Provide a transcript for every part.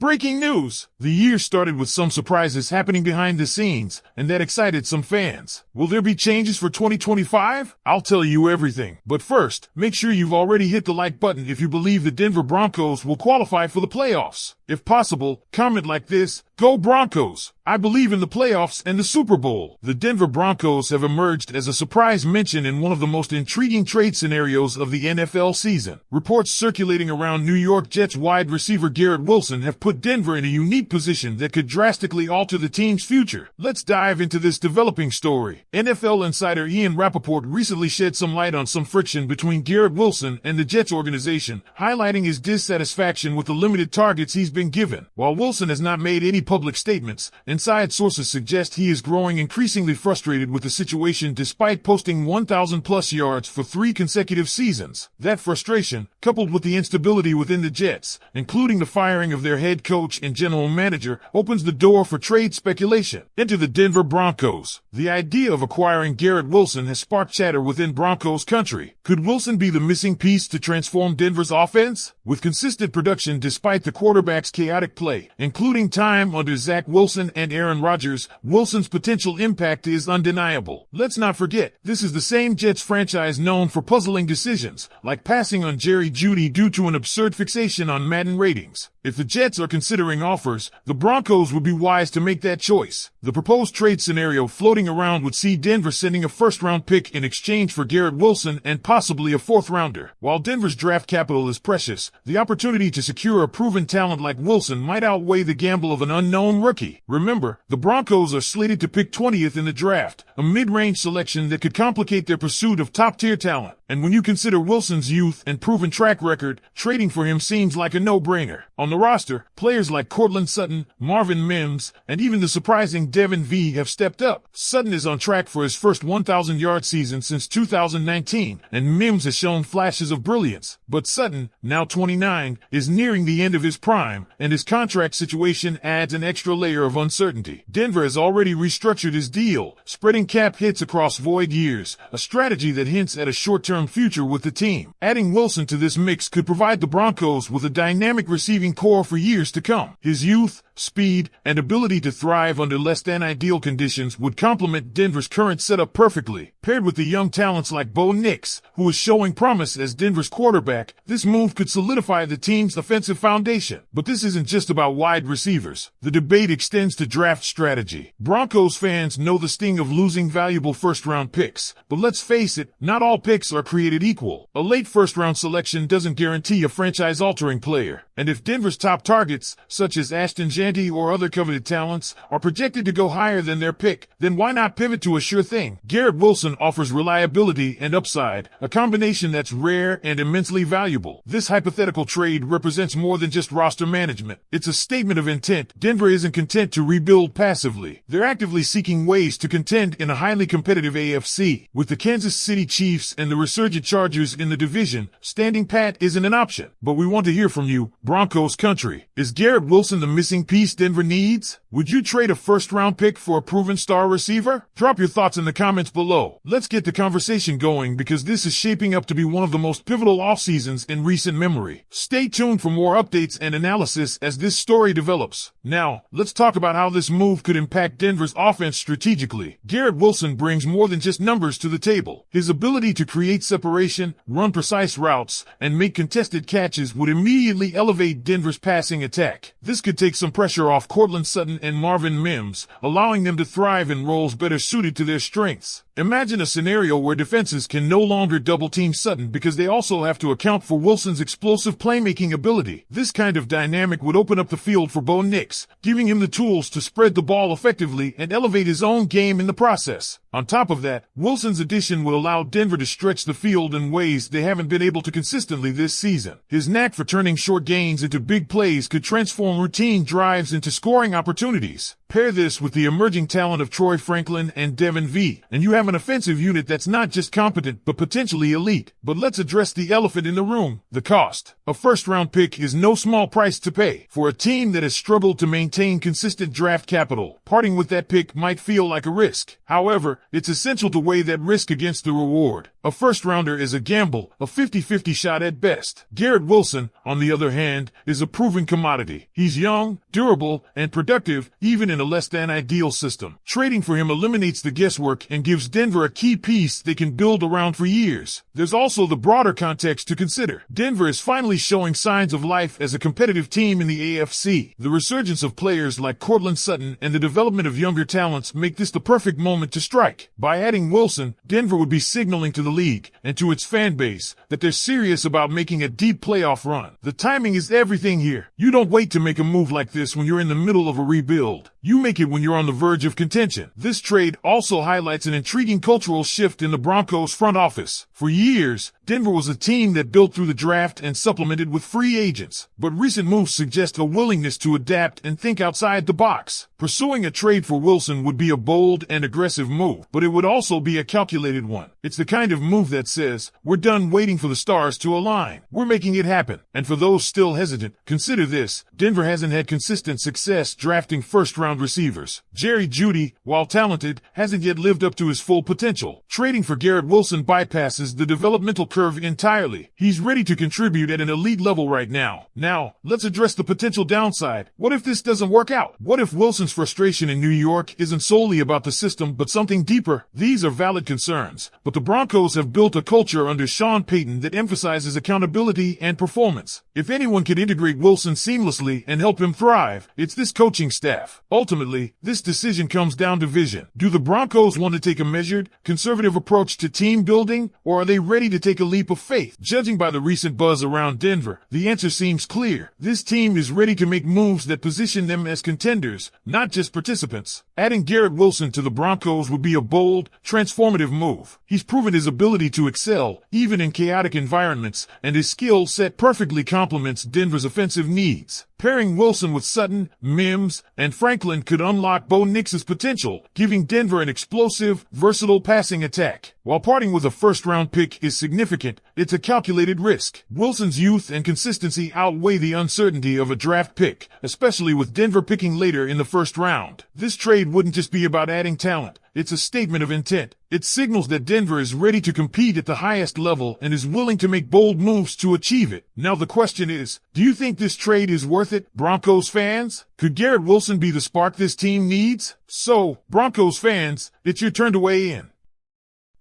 Breaking news! The year started with some surprises happening behind the scenes, and that excited some fans. Will there be changes for 2025? I'll tell you everything. But first, make sure you've already hit the like button if you believe the Denver Broncos will qualify for the playoffs. If possible, comment like this: "Go Broncos! I believe in the playoffs and the Super Bowl." The Denver Broncos have emerged as a surprise mention in one of the most intriguing trade scenarios of the NFL season. Reports circulating around New York Jets wide receiver Garrett Wilson have put Denver in a unique position that could drastically alter the team's future. Let's dive into this developing story. NFL insider Ian Rappaport recently shed some light on some friction between Garrett Wilson and the Jets organization, highlighting his dissatisfaction with the limited targets he's been given. While Wilson has not made any public statements, inside sources suggest he is growing increasingly frustrated with the situation despite posting 1,000-plus yards for 3 consecutive seasons. That frustration, coupled with the instability within the Jets, including the firing of their head coach and general manager, opens the door for trade speculation. Enter the Denver Broncos. The idea of acquiring Garrett Wilson has sparked chatter within Broncos country. Could Wilson be the missing piece to transform Denver's offense? With consistent production despite the quarterback's chaotic play, including time under Zach Wilson and Aaron Rodgers, Wilson's potential impact is undeniable. Let's not forget, this is the same Jets franchise known for puzzling decisions, like passing on Jerry Jeudy due to an absurd fixation on Madden ratings. If the Jets are considering offers, the Broncos would be wise to make that choice. The proposed trade scenario floating around would see Denver sending a first-round pick in exchange for Garrett Wilson and possibly a fourth-rounder. While Denver's draft capital is precious, the opportunity to secure a proven talent like Wilson might outweigh the gamble of an unknown rookie. Remember, the Broncos are slated to pick 20th in the draft, a mid-range selection that could complicate their pursuit of top-tier talent. And when you consider Wilson's youth and proven track record, trading for him seems like a no-brainer. On the roster, players like Courtland Sutton, Marvin Mims, and even the surprising Devin V have stepped up. Sutton is on track for his first 1,000-yard season since 2019, and Mims has shown flashes of brilliance. But Sutton, now 29, is nearing the end of his prime, and his contract situation adds an extra layer of uncertainty. Denver has already restructured his deal, spreading cap hits across void years, a strategy that hints at a short-term future with the team. Adding Wilson to this mix could provide the Broncos with a dynamic receiving core for years to come. His youth, speed, and ability to thrive under less-than-ideal conditions would complement Denver's current setup perfectly. Paired with the young talents like Bo Nix, who is showing promise as Denver's quarterback, this move could solidify the team's offensive foundation. But this isn't just about wide receivers. The debate extends to draft strategy. Broncos fans know the sting of losing valuable first-round picks, but let's face it, not all picks are created equal. A late first-round selection doesn't guarantee a franchise-altering player. And if Denver's top targets, such as Ashton Jeanty or other coveted talents, are projected to go higher than their pick, then why not pivot to a sure thing? Garrett Wilson offers reliability and upside, a combination that's rare and immensely valuable. This hypothetical trade represents more than just roster management. It's a statement of intent. Denver isn't content to rebuild passively. They're actively seeking ways to contend in a highly competitive AFC. With the Kansas City Chiefs and the resurgent Chargers in the division, standing pat isn't an option. But we want to hear from you, Broncos country. Is Garrett Wilson the missing piece Denver needs? Would you trade a first-round pick for a proven star receiver? Drop your thoughts in the comments below. Let's get the conversation going because this is shaping up to be one of the most pivotal off-seasons in recent memory. Stay tuned for more updates and analysis as this story develops. Now, let's talk about how this move could impact Denver's offense strategically. Garrett Wilson brings more than just numbers to the table. His ability to create separation, run precise routes, and make contested catches would immediately elevate Denver's passing attack. This could take some pressure off Courtland Sutton and Marvin Mims, allowing them to thrive in roles better suited to their strengths. Imagine a scenario where defenses can no longer double-team Sutton because they also have to account for Wilson's explosive playmaking ability. This kind of dynamic would open up the field for Bo Nix, giving him the tools to spread the ball effectively and elevate his own game in the process. On top of that, Wilson's addition would allow Denver to stretch the field in ways they haven't been able to consistently this season. His knack for turning short gains into big plays could transform routine drives into scoring opportunities. Pair this with the emerging talent of Troy Franklin and Devin V, and you have an offensive unit that's not just competent, but potentially elite. But let's address the elephant in the room, the cost. A first-round pick is no small price to pay. For a team that has struggled to maintain consistent draft capital, parting with that pick might feel like a risk. However, it's essential to weigh that risk against the reward. A first-rounder is a gamble, a 50-50 shot at best. Garrett Wilson, on the other hand, is a proven commodity. He's young, durable, and productive, even in a less-than-ideal system. Trading for him eliminates the guesswork and gives Denver a key piece they can build around for years. There's also the broader context to consider. Denver is finally showing signs of life as a competitive team in the AFC. The resurgence of players like Courtland Sutton and the development of younger talents make this the perfect moment to strike. By adding Wilson, Denver would be signaling to the league and to its fan base that they're serious about making a deep playoff run. The timing is everything here. You don't wait to make a move like this when you're in the middle of a rebuild. You make it when you're on the verge of contention. This trade also highlights an intriguing cultural shift in the Broncos front office. For years, Denver was a team that built through the draft and supplemented with free agents. But recent moves suggest a willingness to adapt and think outside the box. Pursuing a trade for Wilson would be a bold and aggressive move, but it would also be a calculated one. It's the kind of move that says, we're done waiting for the stars to align. We're making it happen. And for those still hesitant, consider this. Denver hasn't had consistent success drafting first-round receivers. Jerry Jeudy, while talented, hasn't yet lived up to his full potential. Trading for Garrett Wilson bypasses the developmental curve entirely. He's ready to contribute at an elite level right now. Now, let's address the potential downside. What if this doesn't work out? What if Wilson's frustration in New York isn't solely about the system but something deeper? These are valid concerns, but the Broncos have built a culture under Sean Payton that emphasizes accountability and performance. If anyone can integrate Wilson seamlessly and help him thrive, it's this coaching staff. Ultimately, this decision comes down to vision. Do the Broncos want to take a measured, conservative approach to team building, or are they ready to take a leap of faith? Judging by the recent buzz around Denver, the answer seems clear. This team is ready to make moves that position them as contenders, not just participants. Adding Garrett Wilson to the Broncos would be a bold, transformative move. He's proven his ability to excel, even in chaotic environments, and his skill set perfectly complements Denver's offensive needs. Pairing Wilson with Sutton, Mims, and Franklin could unlock Bo Nix's potential, giving Denver an explosive, versatile passing attack. While parting with a first-round pick is significant, it's a calculated risk. Wilson's youth and consistency outweigh the uncertainty of a draft pick, especially with Denver picking later in the first round. This trade wouldn't just be about adding talent. It's a statement of intent. It signals that Denver is ready to compete at the highest level and is willing to make bold moves to achieve it. Now the question is, do you think this trade is worth it, Broncos fans? Could Garrett Wilson be the spark this team needs? So, Broncos fans, it's your turn to weigh in.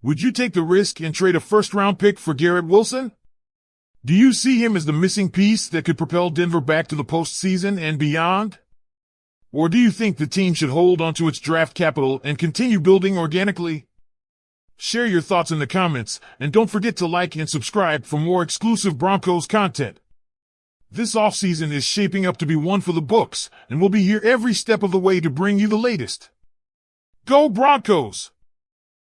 Would you take the risk and trade a first-round pick for Garrett Wilson? Do you see him as the missing piece that could propel Denver back to the postseason and beyond? Or do you think the team should hold onto its draft capital and continue building organically? Share your thoughts in the comments, and don't forget to like and subscribe for more exclusive Broncos content. This offseason is shaping up to be one for the books, and we'll be here every step of the way to bring you the latest. Go Broncos!